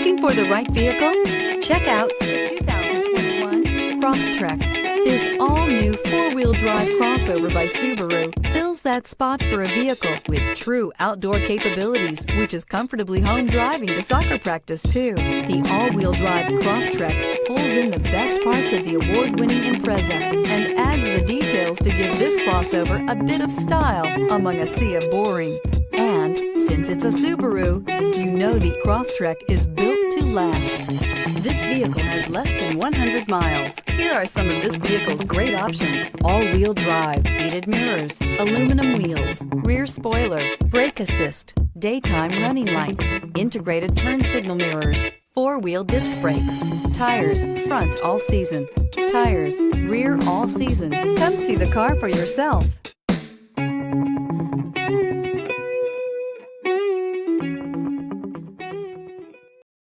Looking for the right vehicle? Check out the 2021 Crosstrek. This all-new four-wheel drive crossover by Subaru fills that spot for a vehicle with true outdoor capabilities, which is comfortably home driving to soccer practice too. The all-wheel drive Crosstrek pulls in the best parts of the award-winning Impreza and adds the details to give this crossover a bit of style among a sea of boring. And since it's a Subaru, you know the Crosstrek is built to last. This vehicle has less than 100 miles. Here are some of this vehicle's great options: all-wheel drive, heated mirrors, aluminum wheels, rear spoiler, brake assist, daytime running lights, integrated turn signal mirrors, four-wheel disc brakes, tires, front all season, tires, rear all season. Come see the car for yourself.